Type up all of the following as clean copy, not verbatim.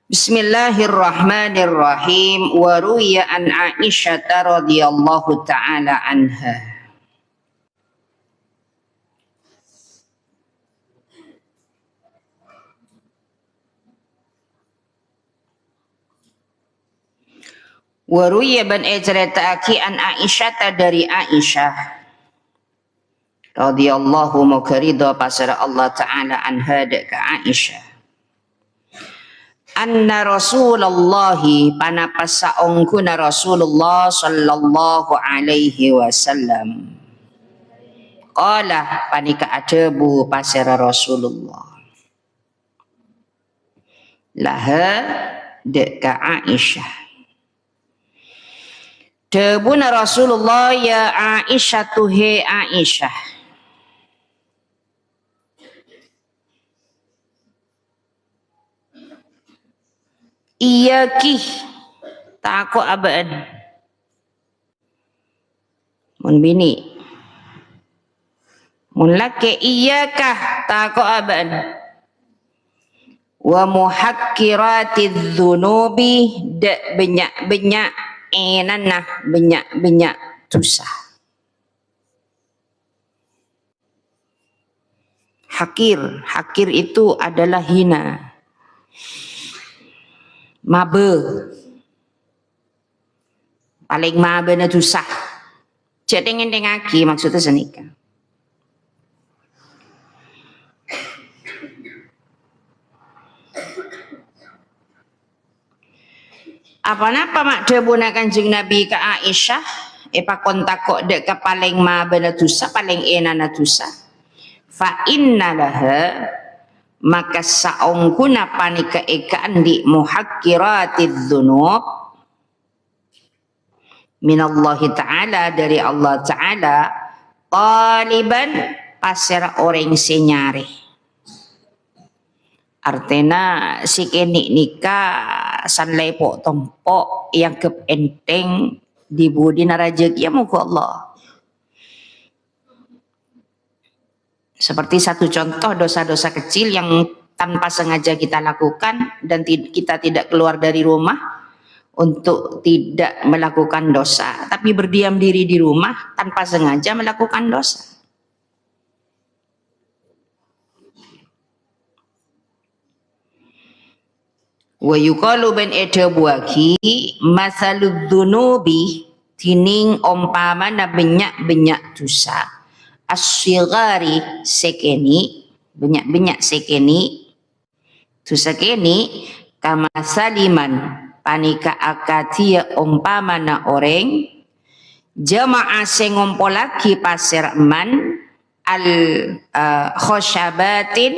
Bismillahirrahmanirrahim. Wa ruwiya an Aisyah radhiyallahu taala anha. Wa ruwiya ban ejretaaki an Aisyah dari Aisyah radhiyallahu mukarida pasara Allah taala anha ka Aisyah. Anna Rasulullah panapasa ongkuna Rasulullah sallallahu alaihi wasallam. Qala panika adebu pasara Rasulullah. Laha deka Aisyah. Debuna Rasulullah ya Aisyah tuhe Aisyah. Iyaki tako abaan mun bini mun laki iyakah tako abaan wa muhakkiratiz dzunubi da banyak-banyak enanah banyak-banyak dosa. Hakir itu adalah hina, mabe, paling mabe na dosa. Cek tengaki maksudnya senika. Apa-apa mak debuna Kanjeng Nabi ke Aisyah, epa kontakok dek ke paling mabe na dosa, paling ena na dosa. Fa inna laha maka saongkuna panika ekaan di muhakkiratiz dzunub minallahi ta'ala dari Allah ta'ala taliban pasir orang senyare. Artinya si kini nikah san lepo tompok yang kepenteng di budi narajeki ya muka Allah. Seperti satu contoh dosa-dosa kecil yang tanpa sengaja kita lakukan dan kita tidak keluar dari rumah untuk tidak melakukan dosa, tapi berdiam diri di rumah tanpa sengaja melakukan dosa. Wa yuqalu ben edabuaki masalud dzunubi tining umpamana banyak-banyak dosa. As-sighari sekeni banyak-banyak sekeni tu sekeni kama saliman panika akatia umpamana orang jama'a sing ngumpulake pasir man al khosyabatin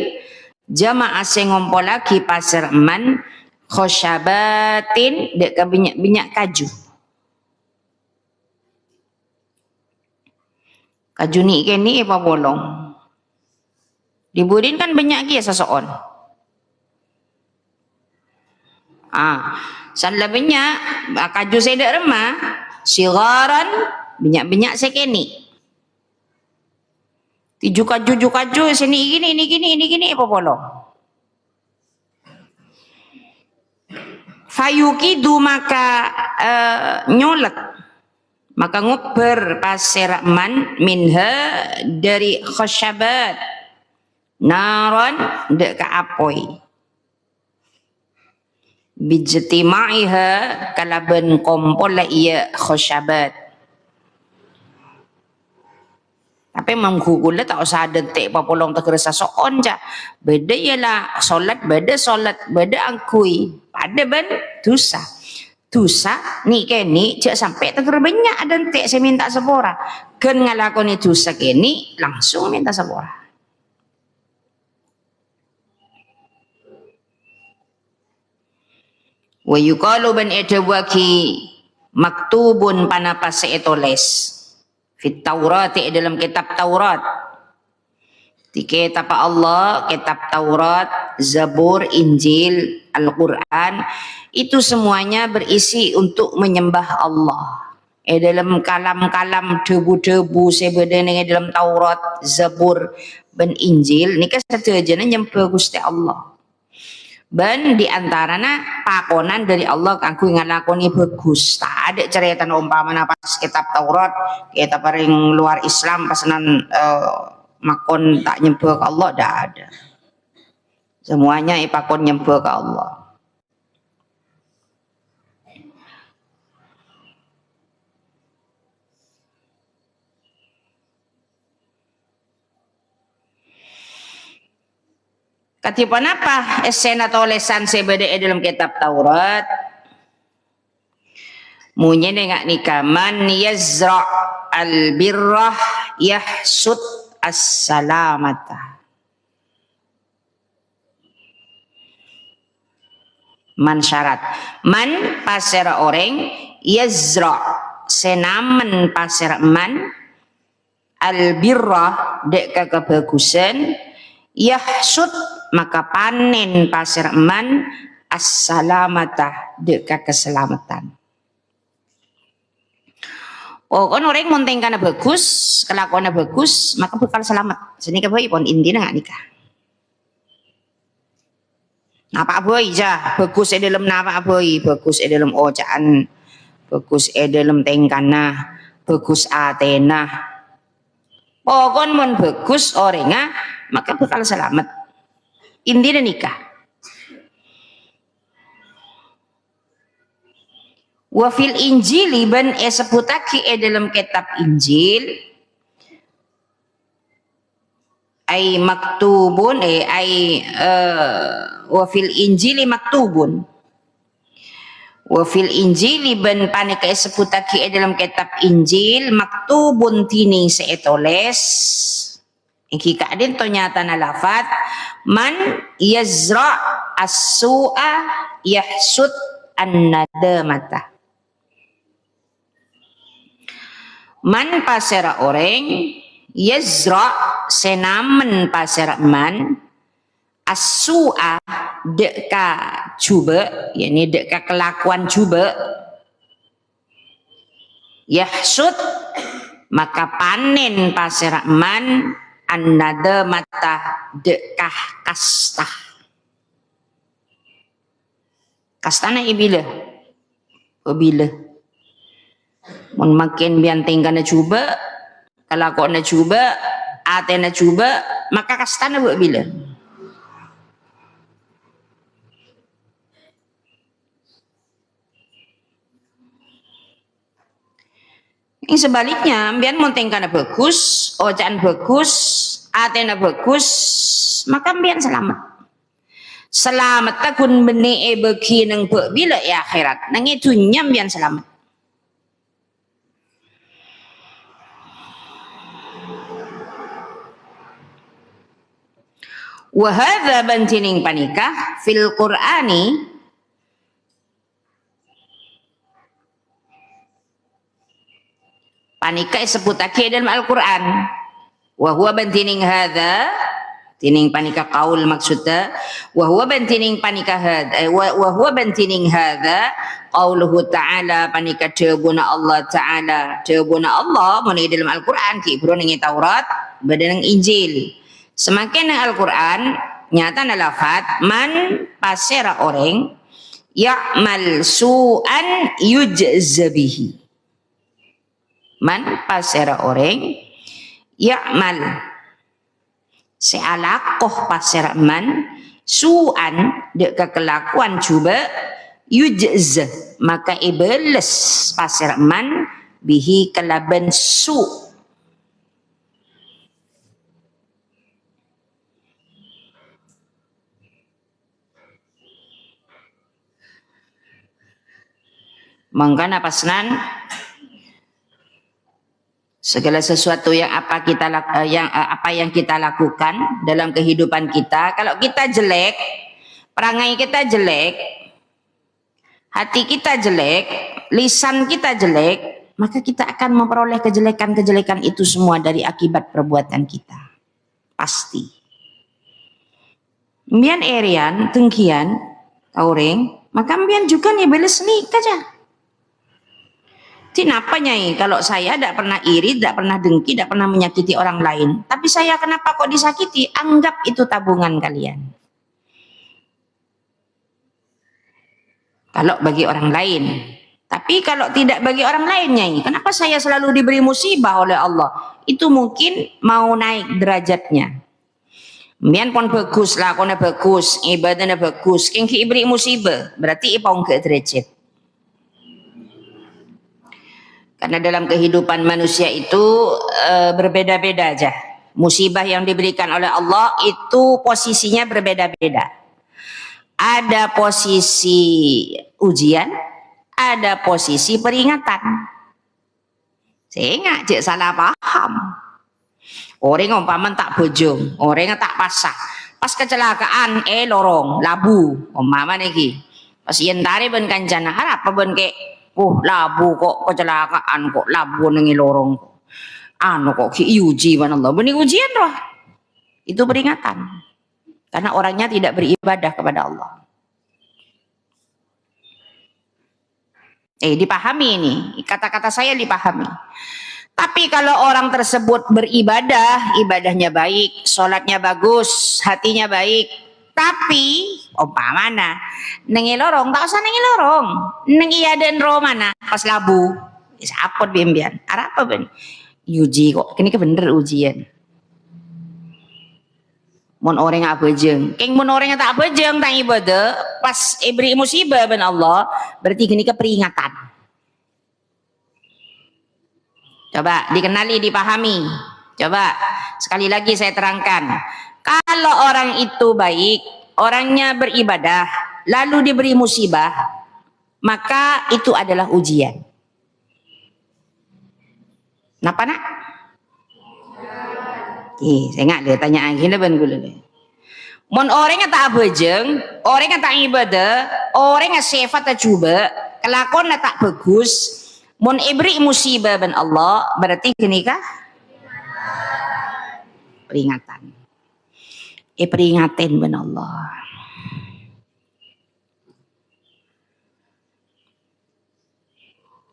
jama'a sing ngumpulake pasir man khosyabatin dek banyak-banyak kaju. Kaju ni kini apa bolong. Dibudin kan banyak kia seseon. Sanla banyak kaju saya dak remah, sigaran banyak-banyak sekeni. Tujuh kaju sini ini apa bolong. Fayukidu maka nyolek maka nguber pasir man minha dari khosyabat naron dek ka apoi bijtima'iha kalaban kompol la iya khosyabat. Tapi menggugul tak usah detik papolong terkerasa soon ja beda ialah solat beda angkui pada ban dosa ni keni cak sampai terbanyak ada entek saya minta sepora kan ngalakoni dosa keni langsung minta sepora. Wa yuqalu ban edawaki maktubun panapas seetoles fit Taurat dalam kitab Taurat di kitab Allah, kitab Taurat, Zabur, Injil, Al-Quran itu semuanya berisi untuk menyembah Allah. Dalam kalam-kalam debu-debu sebenarnya dalam Taurat, Zabur, dan Injil ini kan saja nyembah Gusti Allah. Ben diantaranya pakonan dari Allah kanggo ngalakoni bagus. Tak ada cerita umpamana pas kitab Taurat kita paling luar Islam pasanan makon tak nyembah ke Allah, tidak ada. Semuanya pakon nyembah ke Allah. Katipan apa esena tulisan sebeda dalam kitab Taurat? Munye nengak nikaman yazra al birrah yahsud as-salamata. Man syarat. Man pasera orang yazra senamen pasera man al birrah dek kebagusan yahsud maka panen pasir man as-salamata dek keselamatan. Oh, kan orang monteng karena bagus, kelakuannya bagus, maka bakal selamat. Sini ke boy pun intinya nggak nikah. Napa boy ja, bagus dalam napa boy, bagus dalam ojaan, bagus dalam tengkana, bagus Athena. Oh, kan mon bagus orangnya, maka bakal selamat. Intinya nikah. Wa fil Injil ban sebutake dalam kitab Injil ay maktubun wa fil Injili maktubun wa fil Injili ban panika sebutake dalam kitab Injil maktubun tining seetoles iki kadin to nyata na lafat man yazra as-su'a yahsud an-nadamata. Man pasera orang yazra senamen pasera man as-su'a deka cuba yakni deka kelakuan cuba yahsud maka panen pasera man an-nada mata dekah kasta. Kastana ibila. Bila. Mun makin bianteng kana cuba, kalau kau na cuba, ate na cuba, maka kastana bila. Yang sebaliknya, biar monteng kana bagus, ojaan bagus, atena bagus, maka biar selamat. Selamat takun beni bagi nang bila ya akhirat, nang itu nyam biar selamat. Wahada bantining panikah fil Qur'ani panika sebutake dalam Al-Quran. Wahwa bantining hadha tining panika kaul maksudnya. Wahwa bantining panika hadha wahwa bantining hadha qauluhu ta'ala panika debuna Allah ta'ala debuna Allah muni dalam Al-Quran ki bro ning Taurat badan Injil. Semakin Al-Quran nyata na lafat man pasera orang ya'mal su'an yujzabihi. Man pasera orang ya'mal sealakoh pasera man su'an dek kelakuan cuba yujz maka iblis pasera man bihi kelaban su' mangkana pasnan segala sesuatu yang apa yang kita lakukan dalam kehidupan kita, kalau kita jelek, perangai kita jelek, hati kita jelek, lisan kita jelek, maka kita akan memperoleh kejelekan-kejelekan itu semua dari akibat perbuatan kita. Pasti. Mbian erian, tengkian, taureng, maka mbian juga nih beles nih kaca. Kenapa nyai? Kalau saya tidak pernah iri, tidak pernah dengki, tidak pernah menyakiti orang lain. Tapi saya kenapa kok disakiti? Anggap itu tabungan kalian. Kalau bagi orang lain. Tapi kalau tidak bagi orang lain, Nyai, kenapa saya selalu diberi musibah oleh Allah? Itu mungkin mau naik derajatnya. Mian pun bagus lah, kona bagus, ibadahnya bagus. Kengki ibri musibah, berarti ipong ke derajat. Karena dalam kehidupan manusia itu berbeda-beda aja. Musibah yang diberikan oleh Allah itu posisinya berbeda-beda. Ada posisi ujian, ada posisi peringatan. Saya nggak salah paham. Orang umpama tak bojong, orang tak pasah. Pas kecelakaan, lorong, labu, umpama niki. Pas yentari ben kancana, apa ben ke? Labu kok kecelakaan kok labu nengi lorong. Anu kok ki uji Allah. Benih ujian roh. Itu peringatan. Karena orangnya tidak beribadah kepada Allah. Dipahami ini, kata-kata saya dipahami. Tapi kalau orang tersebut beribadah, ibadahnya baik, sholatnya bagus, hatinya baik, tapi mana nengi lorong, tak usah nengi lorong, nengi yaden ro mana pas labu, sapot biambian, apa ben, uji kok, kini bener ujian. Mon orang apa jeng, keng mon orang tak apa jeng tang ibadah, pas ibri musibah ben Allah, berarti kini keperingatan. Coba dikenali, dipahami. Coba sekali lagi saya terangkan. Kalau orang itu baik, orangnya beribadah, lalu diberi musibah, maka itu adalah ujian. Napa nak? Saya nggak ada tanya lagi lah ben gula. Mon orang yang tak bejeng, orang yang tak ibadah, orang yang sifat tak coba, kelakon tak bagus. Mon ibri musibah ben Allah, berarti gini kah? Peringatan. Peringatin ben Allah.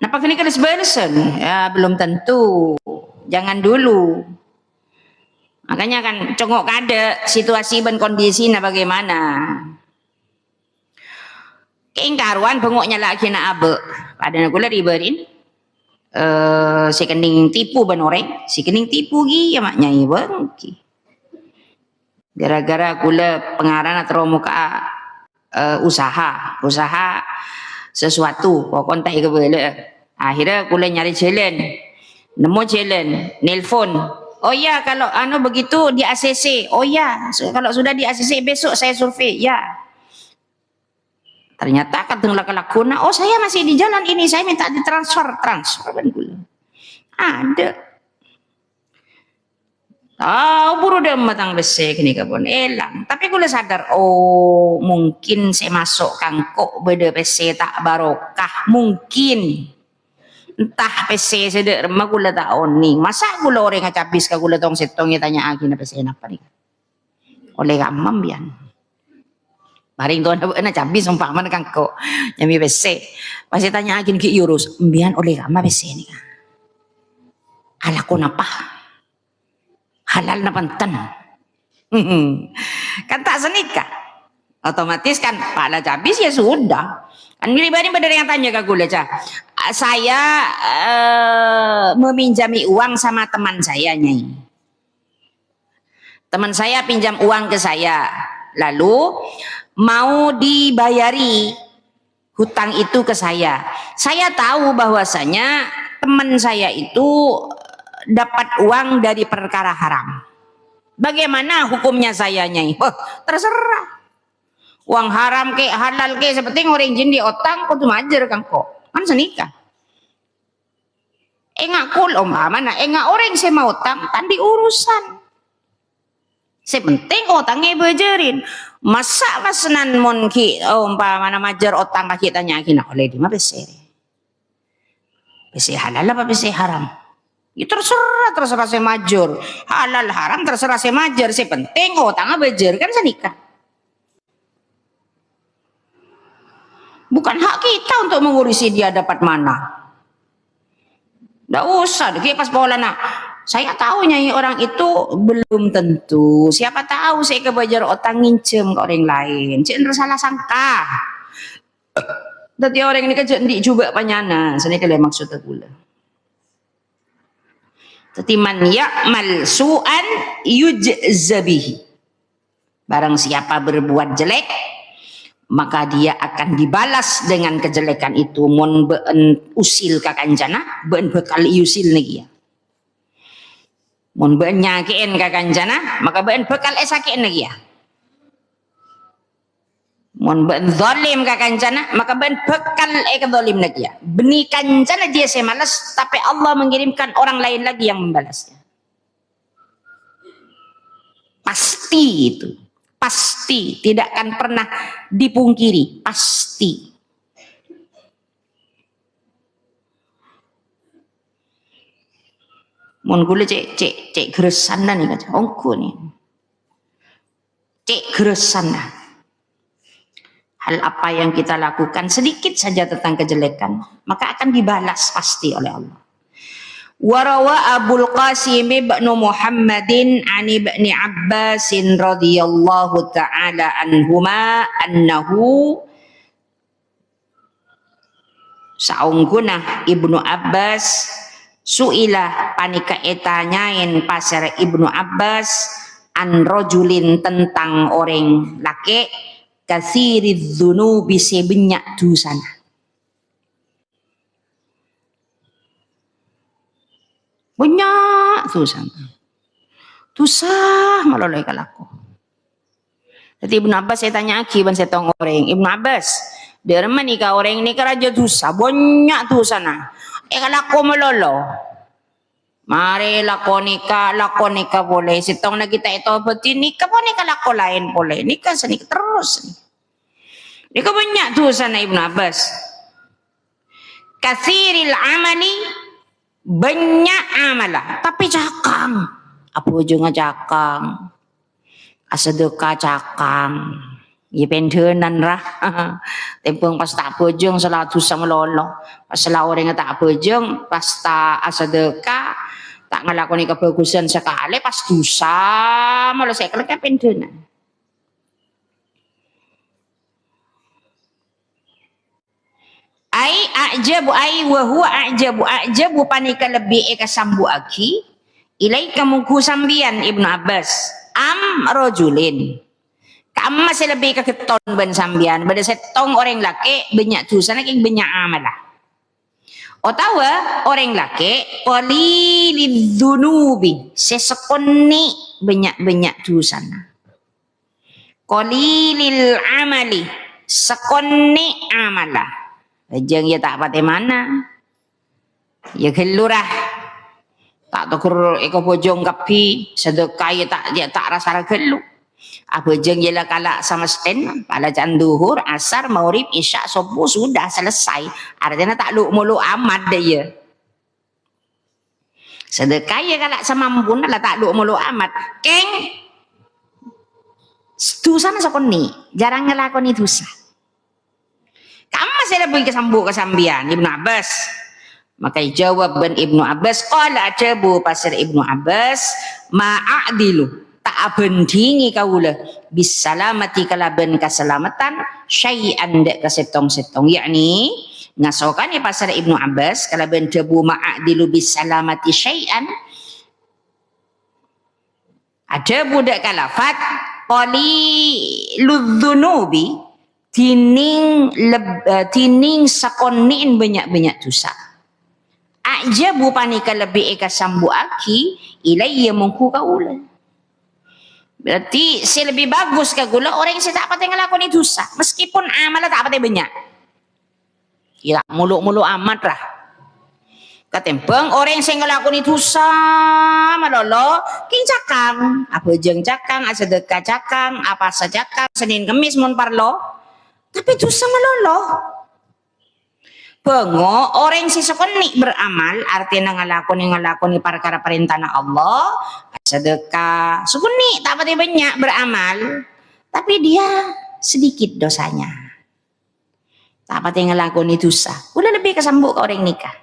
Napa kini kan sebenarnya? Ya belum tentu. Jangan dulu. Makanya kan congok kada situasi dan kondisinya bagaimana. Keingkaruan bengoknya lagi nak abe. Padahal gula riberin. Si kening tipu ban orang, si kening tipu gi ya maknya ibang ki. Gara-gara gula pengaran atau muka usaha sesuatu, pokok tak kebela. Akhirnya gula nyari jalan, nemu jalan, nelpon. Oh ya kalau anu begitu di ACC, oh ya kalau sudah di ACC besok saya survei, ya. Ternyata ketemu lakuna, oh saya masih di jalan ini, saya minta ditransfer kan gula. Ada. Buru dah matang besek ini kabun elang. Tapi gula sadar, oh mungkin saya masuk kangkok beda PC tak barokah, mungkin. Entah PC sedek remah gula tak oni. Masa gula orang ngacapis ka gula tong setongnya tanya lagi na PC apa nih? Oleh kamam bian. Maring tuan na cabis umpaman kangkok nyami PC. Pasti tanya lagi ki urus, bian oleh kamam PC ni ka. Ala ko napa? Halal na pantan. Kan tak senika. Otomatis kan pala cabis ya sudah. Kan pribadi benar yang tanya ke gula cah. Saya meminjami uang sama teman saya, Nyai. Teman saya pinjam uang ke saya, lalu mau dibayari hutang itu ke saya. Saya tahu bahwasanya teman saya itu dapat uang dari perkara haram. Bagaimana hukumnya saya, Nyai? Terserah. Uang haram ke halal ke seperti orang jin di otang kok tuh majer kan kok. Kan senikah. Enggak kul mana enggak orang saya mau utang kan diurusan. Sepenting otangnya bejerin. Masa masenan mon ki mana majer otang kaki tanya kina oleh di mana besi. Besi halal apa besi haram? Ya terserah saya majur. Halal haram terserah saya majer. Sepenting otangnya bejer kan senikah. Bukan hak kita untuk mengurusi dia dapat mana. Nggak usah, kayak pas bola nak. Saya tahu Nyai orang itu belum tentu. Siapa tahu saya kebajar otang ngincem ke orang lain. Cendera salah sangka. Dadi orang ini kan ndi juga panyana, sini kalian maksud aku lah. Dadi man ya'mal su'an yujzabihi. Barang siapa berbuat jelek, maka dia akan dibalas dengan kejelekan itu. Mon beun usil ka kancana, beun bekal usil lagi ya. Mon beun nyakein ka kancana, maka beun bekal esakein lagi ya. Mon ben zalim ka kancana maka ben bekal ke zalim lagi ya. Beni kancana dia saya malas, tapi Allah mengirimkan orang lain lagi yang membalasnya. Pasti itu, pasti tidak akan pernah dipungkiri, pasti. Mon gule cek geresan nih kan, ongku nih, cek geresan dah. Hal apa yang kita lakukan sedikit saja tentang kejelekan, maka akan dibalas pasti oleh Allah. Warawa Abul Qasim ibn Muhammadin an ibni Abbas radhiyallahu taala anhuma annahu saungguna Ibnu Abbas suilah panika etanyain pasar Ibnu Abbas an rajulin tentang orang laki katsiriz dzunubi sebanyak dosana. Banyak dosana. Dosa maloleh kalaku. Jadi Ibnu Abbas saya tanya aki ban saya tong orang Ibnu Abbas, dari mana nikah orang ini keraja dosa banyak dosana. Kalaku melolo. Mari lakonika boleh. Sitong na kita itu betin nikah boleh kalako lain boleh. Nikah senik terus. Nikah banyak tuh sana Ibnu Abbas. Katsiril amali banyak amalah tapi cakang. Apa ujungnya cakang? Asedekah cakang. Ya pendenan rah. Tempung pas tak bojong salah dosa melolo. Pas salah orang tak bojong pas tak asedekah tak ngelakoni kebagusan sekali pas dosa malah saya kelek pendenan. Ai ajabu ai wa huwa ajabu panika lebih eka sambu aki ilai kamuku sambian Ibnu Abbas am rojulin kam masih lebih ke keton ben sambian pada setong orang laki banyak dosa naking banyak amalah. Otawa orang laki qalilidz dzunubi sesekoni banyak dosa. Qalilil amali sekoni amalah. Ajeng ya tak pate mana. Ya gelurah. Tak tukur eko bojong kapi sedekah ya tak rasa gelu. Apa jeng ya kalak sama sten pada jam duhur, asar, maghrib, isya, subuh sudah selesai. Artinya tak mulu amat deh ya. Sedekah ya kalak sama mampun lah tak mulu amat. Keng dosa sakoni, jarang ngelakoni dosa. Kamu masih lebih kesambian Ibnu Abbas. Maka jawab ben Ibnu Abbas qala ajabu pasir Ibnu Abbas ma'adilu tak bendingi kaula bisalamati kalaban keselamatan syai'an dek kesetong-setong yakni ngasokan pasar Ibnu Abbas kalaban jabu ma'adilu bisalamati syai'an ada budak kalafat qaliludzunubi tining sakonin banyak dosa. Ajabu panika lebih eka sambu aki ilayya mungku kaula. Berarti si lebih bagus ke gula orang yang tak patah ngelakoni dosa meskipun amalnya tak patah banyak. Ya mulu-mulu amat lah. Katempeng orang yang ngelakoni dosa malolo king cakang, apa jeng cakang, asedekah cakang, apa sajakang, Senin Kemis mun parlo. Tapi dosa melolo. Bengo orang si sekoni beramal artinya ngelakoni perkara perintah Allah, sedekah, sekoni tak pati banyak beramal, tapi dia sedikit dosanya. Tak pati ngelakoni dosa. Udah lebih kesambuk ke orang nikah.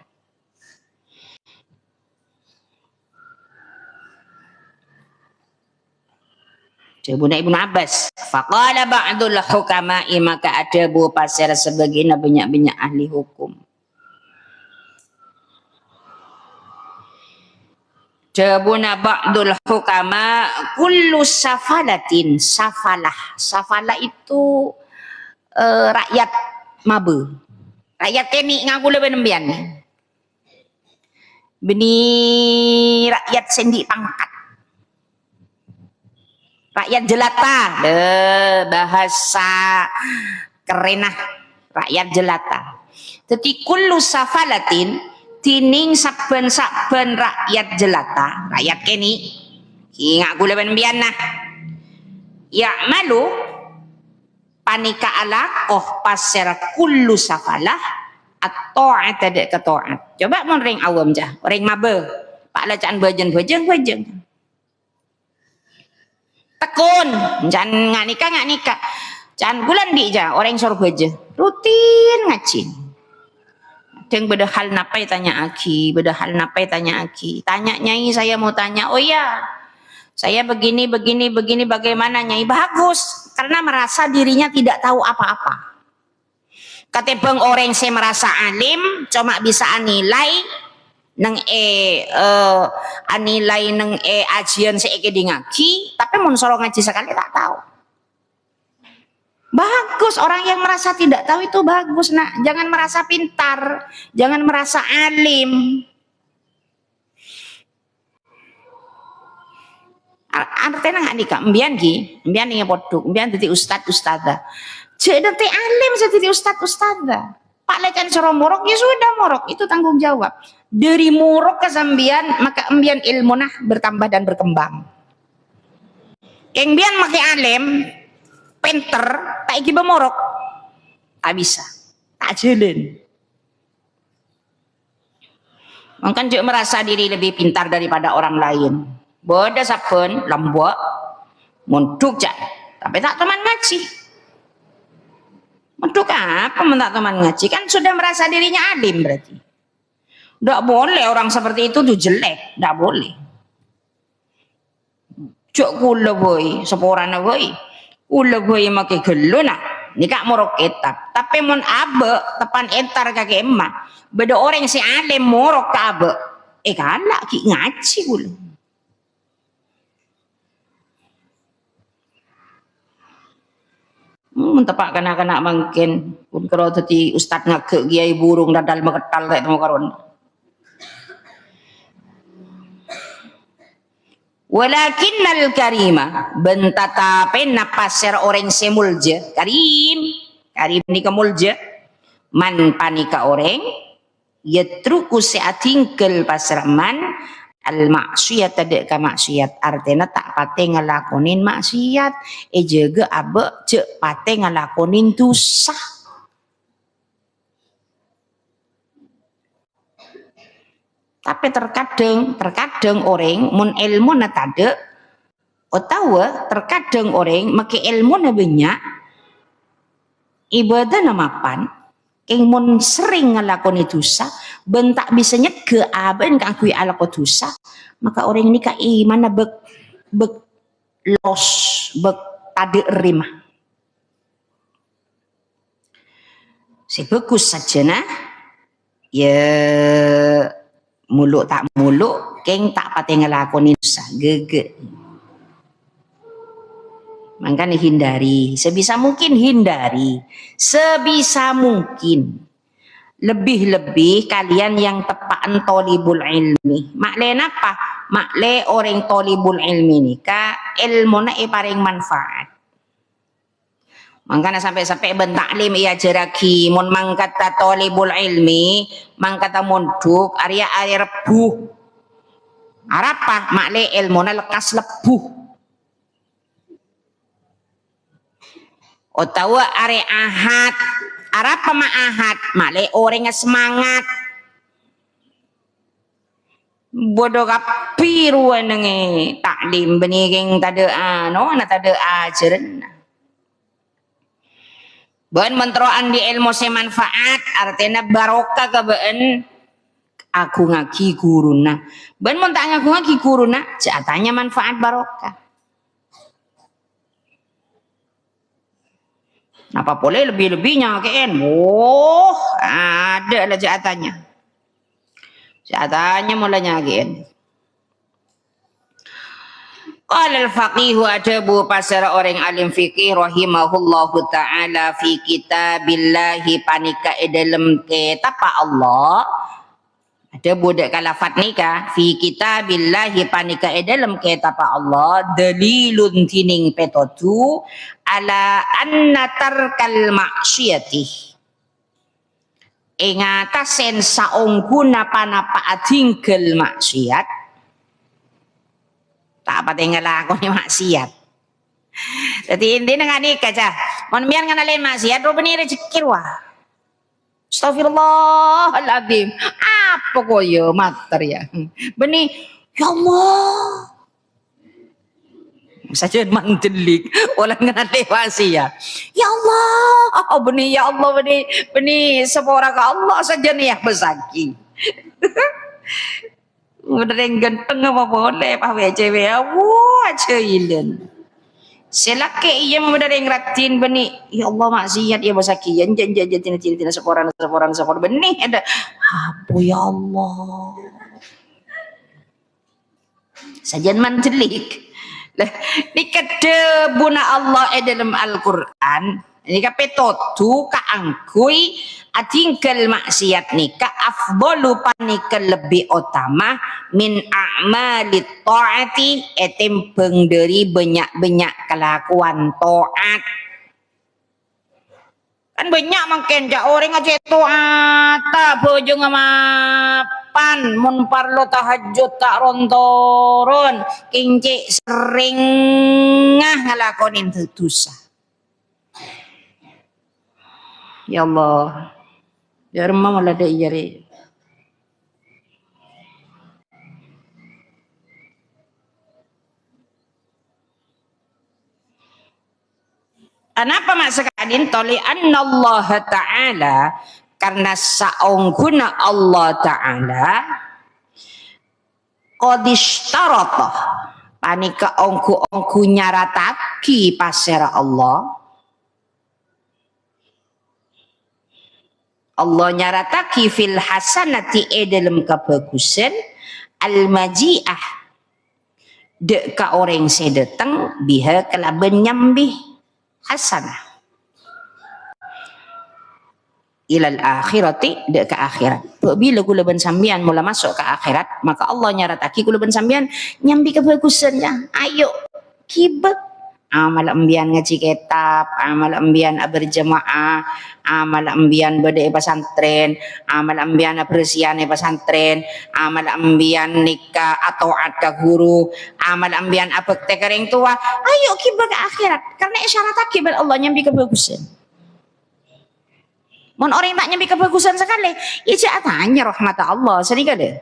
Jawabuna Ibnu Abbas. Faqala ba'dul hukama'i, maka ada bu pasir sebagian banyak-banyak ahli hukum. Jawabuna ba'dul hukama kullu safalatin. Safalah itu rakyat mabe. Rakyat kini ngaku lebih nembian. Beni rakyat sendi pangkat. Rakyat jelata. Bahasa kerenah. Rakyat jelata. Jadi kullu safalatin, tining saben-saben rakyat jelata, rakyat kini ingat gula benbian nah ya malu panika alakoh pasir kullu safalah atau ada ketaat. Coba mon ring awam jah, ring mabe pak lacaan bajeng tekun jangan nganika jangan bulan di jah orang surga aja rutin ngacin. Yang beda hal napai tanya aki, tanya nyai saya mau tanya, oh iya saya begini bagaimana nyai, bagus karena merasa dirinya tidak tahu apa-apa. Katebeng orang saya merasa alim cuma bisa anilai neng anilai neng ajian saya di ngaki, tapi mun soro ngaji sekali tak tahu. Bagus, orang yang merasa tidak tahu itu bagus nak, jangan merasa pintar, jangan merasa alim. Artinya nggak nikah, mbian yang bodoh, mbian jadi ustadzah. Jadi alim jadi ustadzah. Pak lecan suruh morok, ya sudah morok, itu tanggung jawab. Dari morok ke sambian, maka mbian ilmu nah bertambah dan berkembang. Yang mbian makai alim, pinter, tak iki bemorok, tak bisa, tak jalan. Mungkin juga merasa diri lebih pintar daripada orang lain. Bodoh saben lembok, munduk jak, tapi tak teman ngaji. Munduk apa tak teman ngaji? Kan sudah merasa dirinya alim berarti. Tidak boleh orang seperti itu tuh jelek, tidak boleh. Cuk kula boy, seporana boy. Ula gue make gelo nak nikah morok etak tapi mon abe tepan entar kake emak beda orang si alim morok ke abe kalak ki ngaji gula tepak kanak-kanak mungkin pun kalau tadi ustad ngake giai burung dadal meketal kayak temu karon. Walakinnal karima bentata penna pasir orang semulja karim ni kemulja man panika orang yatruku seatingkel pasir man al maksiyat ada ka maksiyat artinya tak pate ngelakonin maksiat jaga abe cek pate ngelakonin dosa. Tapi terkadang orang mun ilmu na tade otawa terkadang orang make ilmu na banyak ibadah na mapan keng mun sering ngelakoni dosa bentak bisa nyege aben kang kui alako dosa maka orang ini ka iman bek los bek tade rimah si bagus saja nah ya muluk tak muluk keng tak pate ngelakoni dosa gege. Makanya hindari sebisa mungkin lebih-lebih kalian yang tepaan tolibul ilmi makle apa makle orang tolibul ilmi nika ilmu na paling manfaat. Makanya sampai-sampai bentaklim ia jeraki mun mangkata tolibul ilmi mangkata munduk area rebuh arapa makle ilmu na lekas lebuh otawa area ahad arapa ma ahad makle orang semangat bodoh kapiru nenge taklim benigeng tade na tade ajaran. Bahan menteroan di ilmu semanfaat artinya barokah kebeen aku ngaki guruna. Bahan mentang aku ngaki guruna jatahnya manfaat barokah. Apa boleh lebih-lebihnya kan? Oh, ada lah jahatannya. Jahatannya mulanya kan. Qala al-faqihu adabu pasara orang alim fikih rahimahullahu ta'ala fi kitabillahi panika dalam kitab Allah. Ada budak kalafat nikah fi kitabillahi panika dalam kitab Allah dalilun tining petotu ala anna tarkal maksiyati ing atasen saungguna panapa atinggal maksiat tak apa tinggal aku ni maksiat. Jadi intinya nggak nikah cah. Mau biar ngenalin maksiat, rupanya rezeki wah. Astagfirullahaladzim. Apa kok ya mater ya? Benih, ya Allah. Saja mandelik, orang ngenalin maksiat. Ya Allah, benih ya Allah benih sepora ke Allah saja nih ya besaki. Udah yang ganteng apa boleh pawe cewek wah cailen selake iya mau dari yang ratin benih ya Allah maksiat ya basaki ya tina sekoran benih ada apa ya Allah sajian manjelik lah ini kedebuna Allah dalam Al-Quran ini kapetotu kaangkui atinggal maksiat nika afdalu panika lebih utama min a'malit ta'ati etempeng dari banyak-banyak kelakuan taat kan banyak makin ja orang aja taat tak bojo ngamapan mun parlo tahajud tak rontoron kinci sering ngalakonin dosa ya Allah ya rumah malah ada iyari. Kenapa mak sekadin toli anna Allah Ta'ala karena saungguna Allah Ta'ala qadishtarata panika ongku nyarataki pasera Allah nyarataki fil hasanati dalam kebagusan al-maji'ah dek ka orang sedeteng biha kelaban nyambih hasanah ilal akhirati dek ke akhirat bila gula ben sambian mula masuk ke akhirat maka Allah nyarataki gula ben sambian nyambi kebagusannya ayo kibet amal ambian ngaji kitab amal ambian berjamaah amal ambian bade pesantren amal ambian bersian pesantren amal ambian nikah atau ada guru amal ambian abek tekering tua ayo kibet ke akhirat karena isyarat akibat Allah nyambi kebagusan mon orang tak nyambi kebagusan sekali ija tanya rahmat Allah sedikit deh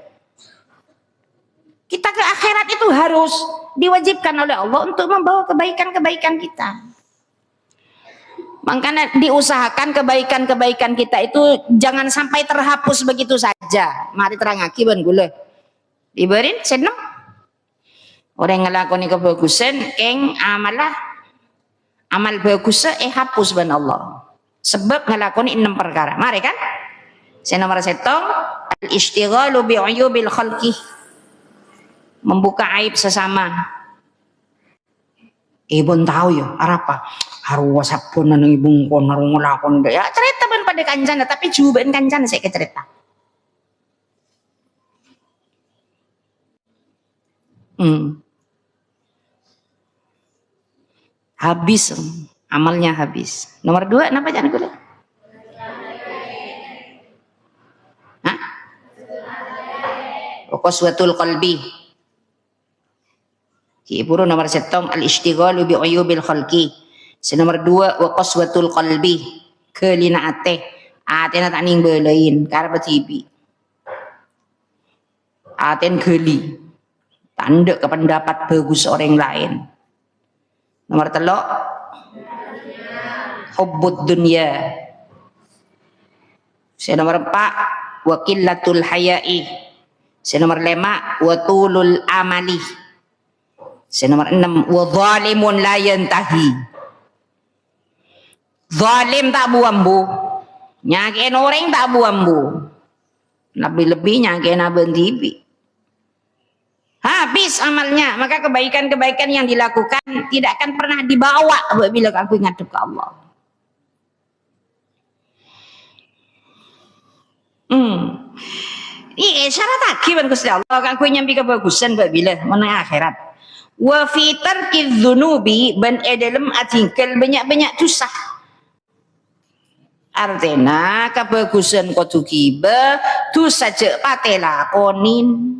kita ke akhirat itu harus diwajibkan oleh Allah untuk membawa kebaikan-kebaikan kita. Makanya diusahakan kebaikan-kebaikan kita itu jangan sampai terhapus begitu saja. Mari terangaki ban gula. Diberin seneng. Orang ngelakoni kebagusan keng amalah amal bagus hapus ban Allah. Sebab ngelakoni 6 perkara. Mari kan? Saya nomor 1 al-ishtighalu bi'uyubil khalqi. Membuka aib sesama. Ibun tahu ya, apa? Haru WhatsApp pun nang ibung kon haru ngelakon ya cerita ban pada kancana tapi jubain kancana saya ke cerita. Habis amalnya habis. Nomor 2 kenapa jangan gue? Hah? Qaswatul qalbi. Iburu nomor 1 al-ishtighalu bi uyubil khalqi. Nomor 2 wa qaswatul qalbi. Kelina ate. Atena tak ning belain karep tibi. Aten geli. Tanda ke pendapat bagus orang lain. Nomor 3 hubbud dunya. Nomor 4 wa qillatul haya'i. Nomor 5 wa tulul amali. Nomor 6 wa zalimun la yantahi. zalim tak buambu, nyakiin orang tak buambu, lebih-lebih nyakiin abang tibi. Habis amalnya, maka kebaikan-kebaikan yang dilakukan tidak akan pernah dibawa apabila aku ingat ke Allah. Ini syarat akibat Gusti Allah aku nyampi kebagusan apabila mana akhirat. Wa fi tarkiz dzunubi ban dalam atingkal banyak-banyak dosa. Artinya kebagusan kudu kiba dosa cek patela konin.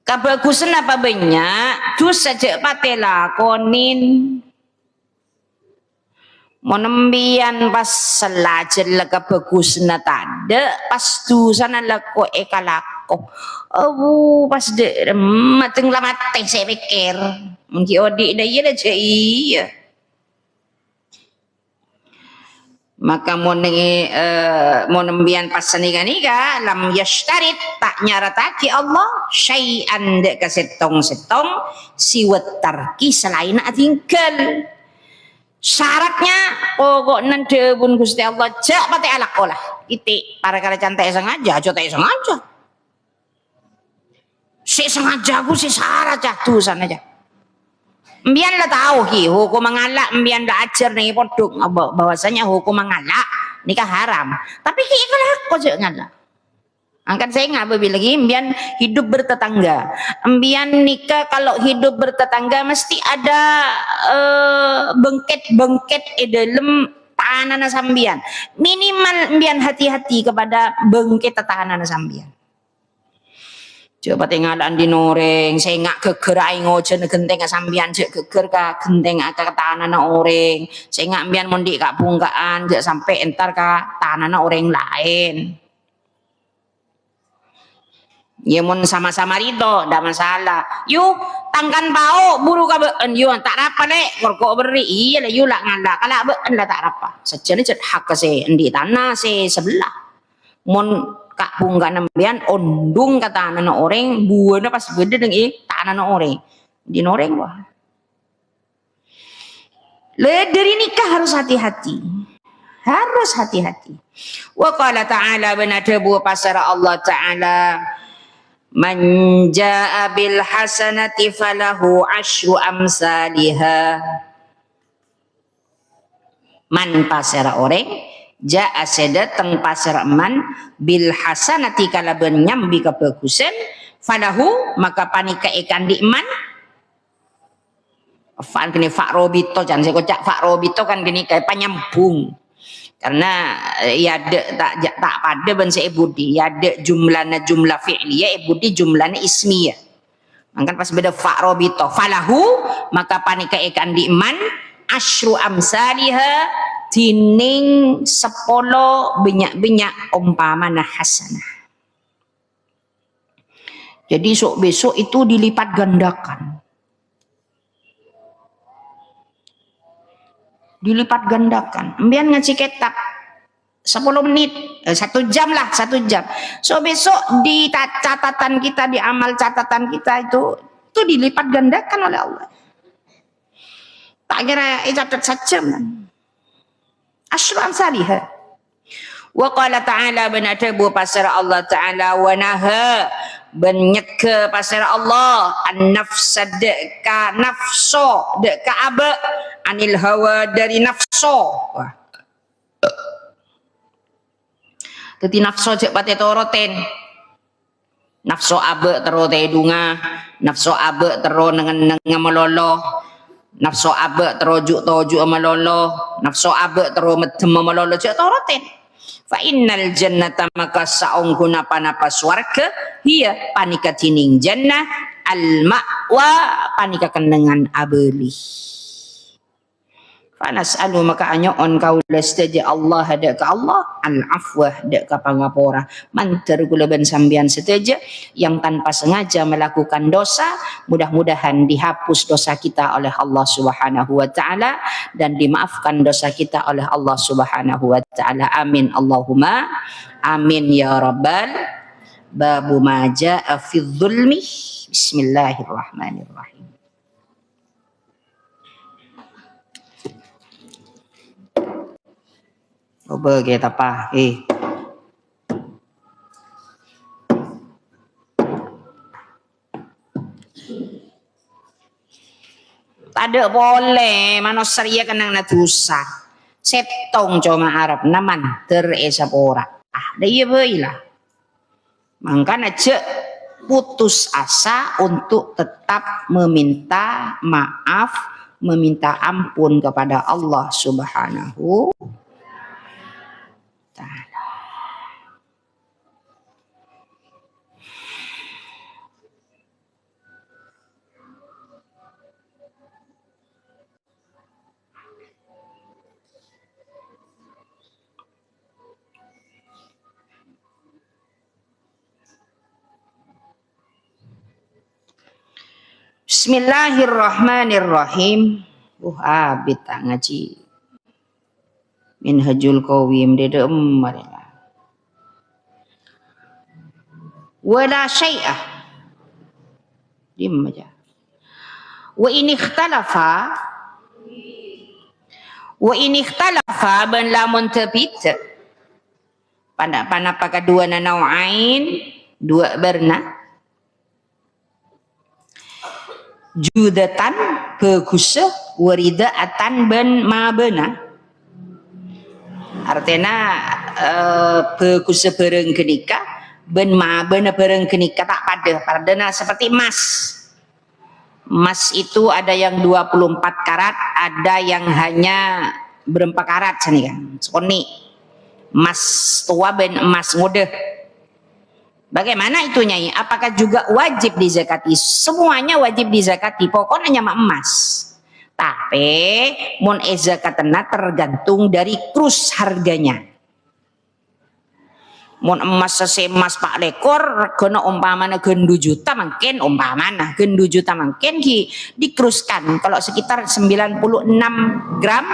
Kebagusan apa banyak dosa cek patela konin. Monembian pas selajar laga bagus na tada pas tu sana lako ekalako pas de mateng lamate saya pikir mungkin odik dah iya dah iya maka monembian pas nikah lam yashtarit tak nyarataki Allah syai'an dek kasetong siwat tarki selain atingkal. Syaratnya pokok nanti pun Gusti Allah jak pati alak olah titik para kala cantik sengaja aja tak sengaja si sengaja aku si syarat jatuh sana aja mbian lah tahu ki hukum mengalak mbian dah ajar nih podok bahwasanya hukum mengalak nikah haram tapi ki kalau aku jak ngalak angkat saya nggak lebih lagi mbian hidup bertetangga mbian nikah kalau hidup bertetangga mesti ada bengket dalam tahanan sambian minimal mbian hati-hati kepada bengket tahanan sambian coba tinggalan di noreng saya nggak kegerai ngojen genteng sambian cek geger ka genteng ke tahanan orang saya nggak mbian mondi kak bungkaan cek sampai entar ka tahanan orang lain. Ya mun sama-sama rito, ndak masalah. Yuk tangkan pao buru ka beun yu tak rapa lek korko beri iya lah yu lak ngala kala beun lah tak rapa. Sejane cet hak se endi tanah se sebelah. Mun kak bunga nembian ondung kata anak orang buana pas beda dengan tanah orang di noreng wah. Le dari nikah harus hati-hati. Harus hati-hati. Wa qala ta'ala benadabu pasara Allah ta'ala man jaa bil hasanati falahu asyru amsalihha. Man pasara orang jaa sedateng pasara man bil hasanati kalaban nyambi kebagusan falahu maka panika ikan di man fan kene Pak Robito jangan saya kocak Pak Robito kan gini kayak penyambung karena ya tak pada ben saya budi ya ada jumlahnya jumlah fi'liyah budi jumlahnya ismiyah maka pas beda fa'robito falahu maka panika ikan di iman asyru amsalihha tining 10 banyak-banyak umpamana hasanah. Jadi besok itu dilipat gandakan. Dilipat gandakan. Mbian ngaji kitab 10 menit, 1 jam lah, 1 jam. So besok di catatan kita, di amal catatan kita itu dilipat gandakan oleh Allah. Tak kira catat saja man. Asyru amsalihha. Wa qala ta'ala benadabu pasara Allah ta'ala wa naha benyeke pasara Allah an-nafsa deka nafso deka aba anil hawa dari nafso. Jadi nafso cek pate toroten. Nafso abe tero te dunga, nafso abe tero nengen melolo, nafso abe tero juk toju melolo, nafso abe tero medem melolo cek toroten. Fa innal jannata maka saung guna panapa swarga hiya panika tining jannah al ma'wa panika kendengan abeli. Fanas'alu maka anyoon kaula sedaja Allah ada ke Allah al-afwah ada ke pangapora mantar kula ben sambian sedaja yang tanpa sengaja melakukan dosa, mudah-mudahan dihapus dosa kita oleh Allah Subhanahu wa taala dan dimaafkan dosa kita oleh Allah Subhanahu wa taala. Amin Allahumma amin ya rabbal babu ma jaa fi dzulmi. Bismillahirrahmanirrahim. Coba kita apa? Tade boleh manusia kenang natusa. Setong cuma Arab naman ter esapora. Dia lah. Makanya cek putus asa untuk tetap meminta maaf, meminta ampun kepada Allah Subhanahu ta'ala. Bismillahirrahmanirrahim. Abit tak ngaji Minhajul Qawim dede emar ya. Wala syai'ah. Diam aja. Wa in ikhtalafa ban lamun tepit. Pana kedua nau'ain dua berna. Judatan bagusa waridaatan ban mabena. Artinya bagusa bareng kenika ben mabena bareng kenika tak padana seperti emas. Emas itu ada yang 24 karat, ada yang hanya berempat karat sini kan. Soni emas tua ben emas muda. Bagaimana itu Nyai? Apakah juga wajib dizakati? Semuanya wajib dizakati, pokoknya nyama emas. Tapi mun zakatna tergantung dari krus harganya. Mun emas sesemas pak lekor kena umpamana gendu juta mungkin umpamana gendu juta mungkin dikruskan. Kalau sekitar 96 gram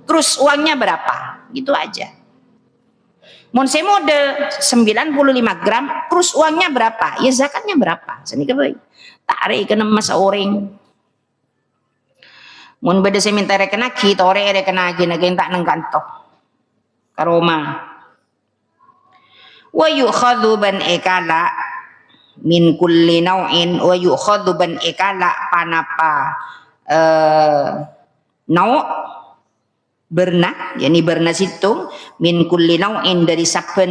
krus uangnya berapa? Gitu aja. Mun saya mode 95 gram, terus uangnya berapa? Ya zakatnya berapa? Sini kebay. Tarik kena emas orang. Mun beda saya minta rekena kita orang rekena gini tak neng kantor. Karoma. Wa yukhadhu ban ekala min kulli nau'in wa yukhadhu ban ekala panapa nau' berna, yakni berna situng min kulli nau'in dari saben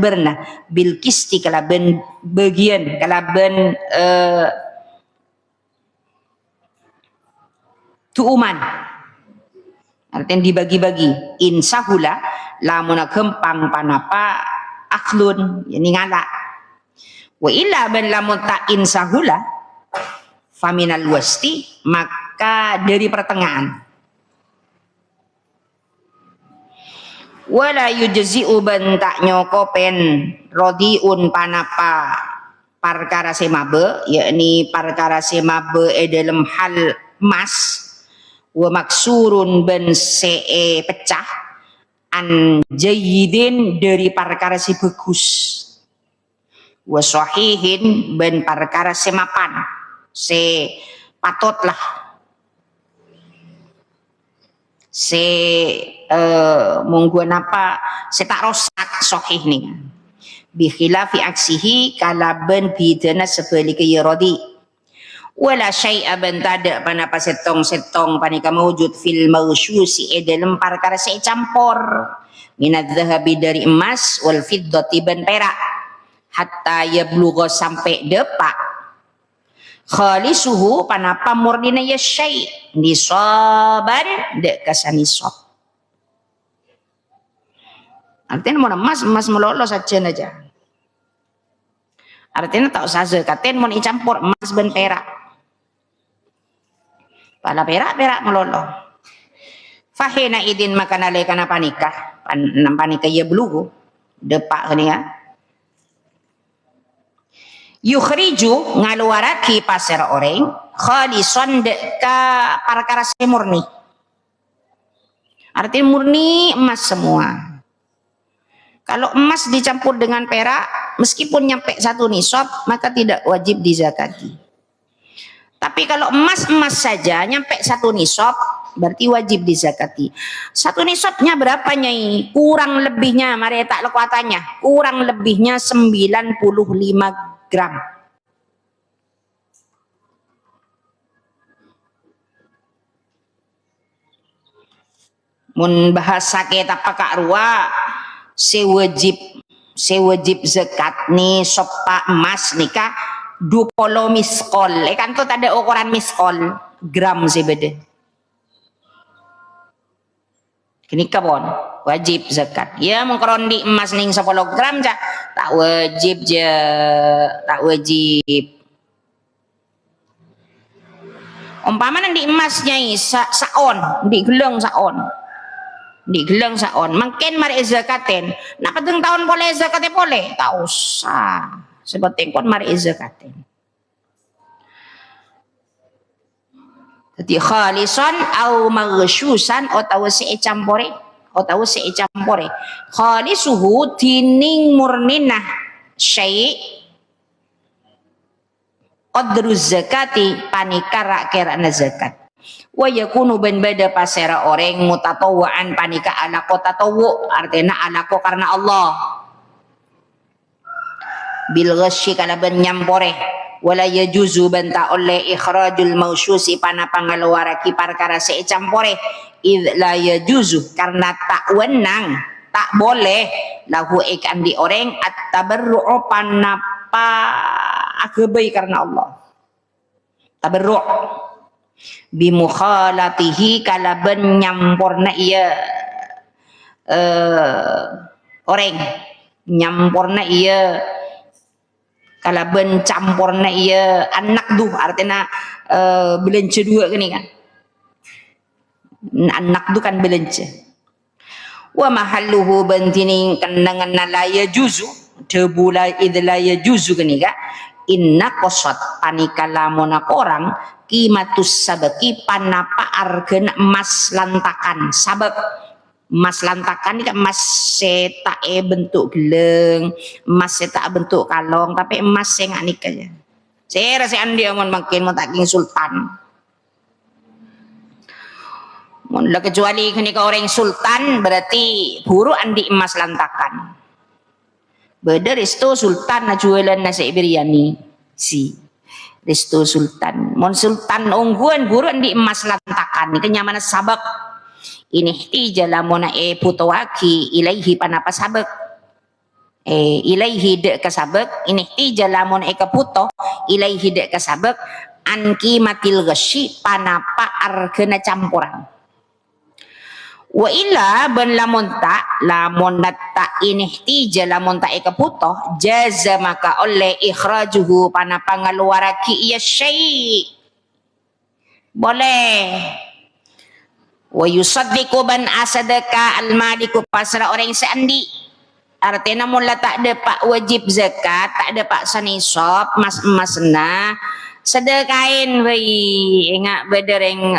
berna bil kisti kalaben bagian kalaben tuuman artinya dibagi-bagi insahula lamun gempang panapa akhlun yakni ngala wa illa ban lamun ta insahula faminal wasti maka dari pertengahan. Wala yujzi'u ban tak nyokopen rodiun panapa perkara semabe yakni perkara semabe dalam hal emas wa maksurun ban pecah an jayyidin dari perkara si bagus wa sahihin ban perkara semapan se patutlah mungguan apa tak rosak sahih nih bi khilafi aksihi kalaban bidana sebalike yaradi wala syai'a ban tada panapa setong panika mawujud fil mawsyusi dalam perkara saya campur minadz zahabi dari emas wal fiddati ban perak hatta yablugha sampai depak khalisuhu panapa murdina ya syai' nisaban dek kasanisab. Artinya mau emas melolos saja aja. Artinya tak usah zakatin mau dicampur emas ben perak. Pada perak melolo. Fahina idin maka nalekana panikah panikah ya belugu depak ni ya. Yukhriju ngaluaraki pasir orang khalisan ka perkara murni. Artinya murni emas semua. Kalau emas dicampur dengan perak, meskipun nyampe 1 nisab, maka tidak wajib dizakati. Tapi kalau emas saja nyampe 1 nisab, berarti wajib dizakati. 1 nisabnya berapa nyai? Kurang lebihnya, mari tak lekuatannya. Kurang lebihnya 95 gram. Mun bahasa kita pakak ruah sewajib zakat nih sopa emas nikah 20 miskol. Kan tuh ada ukuran miskol gram sih beda. Kini kabon wajib zakat. Ya mengkoron di emas ning 10 gram ja tak wajib je, tak wajib. Umpama di emasnya saon, di gelang saon. Di gelang saon mungkin mari zakaten nak peteng tahun boleh zakatnya boleh tak usah seperti kon mari zakaten jadi khalisan au maghsyusan atau secampore khalisuhu tining murninah syai qadru zakati panikara kerana zakat wa yakunu ben beda pasera orang mutatawwaan panika alako tatawu artinya alako karena Allah bil ghasyi kala ben nyampore wala yajuzu benta oleh ikhrajul mausyusi pana pangaluaraki perkara secampore id la yajuzu karena tak wenang tak boleh lahu ikan di orang at-tabarru'u panapa agabai karena Allah tabarru' bimukhalatihi kalaban nyampurna iya orang nyampurna iya kalaban campurna iya anak duh artinya belanja dua gini kan anak duh kan belanja wa mahalluhu bantini kendangan la yajuzu debula idla yajuzu gini kan inna qasat panikala mona korang kimatus sabaki panapa argen emas lantakan sabak emas lantakan ini kan emas setak bentuk geleng emas setak bentuk kalong tapi emas yang anik aja saya rasa andi amun makin mau taking sultan mun kecuali kenika orang sultan berarti buru andi emas lantakan beda resto sultan na jualan nasi biryani si resto sultan mon sultan ungguan buruan di emas lantakan ini kenyamanan sabak ini tijala mona putawaki ilaihi panapa sabak ilaihi dek kasabak ini tijala mona kaputo ilaihi dek kasabak anki matil ghasyi panapa argena campuran wa illa ben lamun tak ini tija lamun tak kaputo jaza maka oleh ikhrajuhu panapa ngaluaraki iya syai boleh wa yusaddiqu ban asadaka al maliku pasra orang seandi artinya mula tak ada pak wajib zakat tak ada pak sanisab mas na sedekain wei ingat bedereng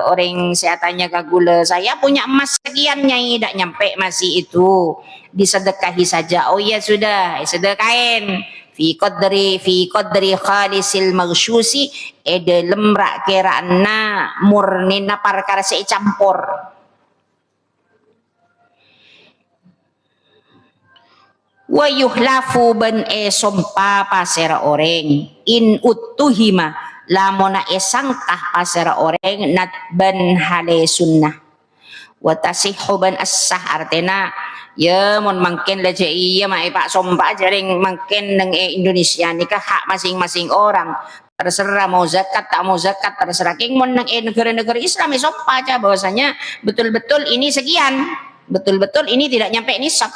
orang saya tanya ke gula saya punya emas sekian nyai tak nyampe masih itu disedekahi saja oh iya sudah sedekain fi qadri khalisil maghsyusi dalam rak kirana murnina perkara campur wa yuhlafu ban sompa pasera orang in utuhima lamona sangkah pasera orang nat ban hale sunnah wa tasihhu ban as-sah artena ya mun mungkin laja iya mai pak sompa jaring mungkin nang Indonesia nikah hak masing-masing orang terserah mau zakat tak mau zakat terserah king mun nang negara-negara Islam sompa aja bahwasanya betul-betul ini sekian betul-betul ini tidak nyampe nisab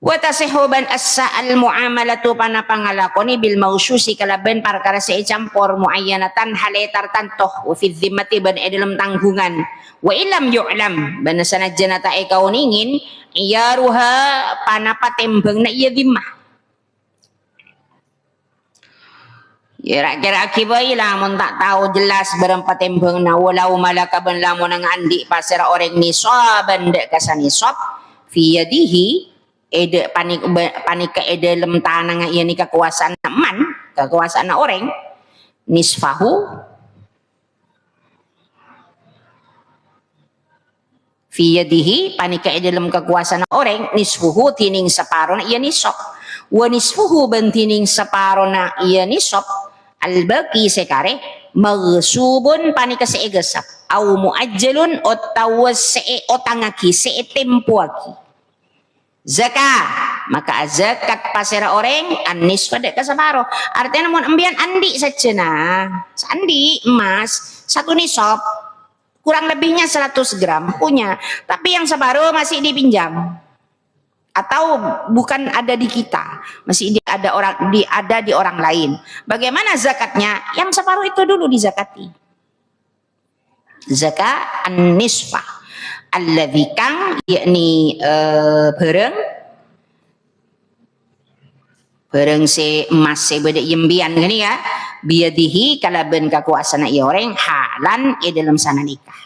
wa tasihuban as-sa'al muamalatu panapangalakoni bil maususi kalaban perkara campur muayyanatan haletar tantoh wa fi dhimmati ban dalam tanggungan wa ilam yu'lam ban sanajana ta ikaw ningin iyaruha panapatembang na iya dhimmah. Kira-kira akibai lamun tak tahu jelas berempat tembang na walau malaka ban lamun ang andi pasira orang nisaban dek kasanisab fi yadihi ede panika ede lem tanang iya ni kekuasaan man kekuasaan orang nisfahu fi yadihi panika ede lem kekuasaan orang nisfuhu tining separo na iya nisab wa nisfuhu ben tining separo na iya nisab al-baqi sekare magsubun panika seegesap au muajjalun otawa see otangaki see tempuaki zakat maka zakat pasera orang anis pada kasaparo artinya namun ambian andi saja andi emas satu nisab kurang lebihnya 100 gram punya tapi yang separuh masih dipinjam atau bukan ada di kita masih ada di orang lain. Bagaimana zakatnya? Yang separuh itu dulu dizakati. Zakat an-nisfah alladzi kang yakni bareng si emas si beda yembian gini ya biadihi kalaben kekuasaan ieu orang halan dalam sana nikah.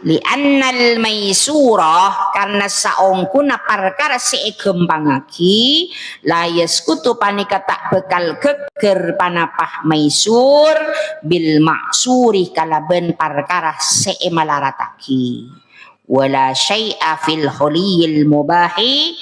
Li'annal maisurah karena saongkuna perkara seegempangaki layas kutu panika tak bekal geger panapah maisur bil maksuri kalaben perkara seemalarataki wala syai'a fil huliyil mubahi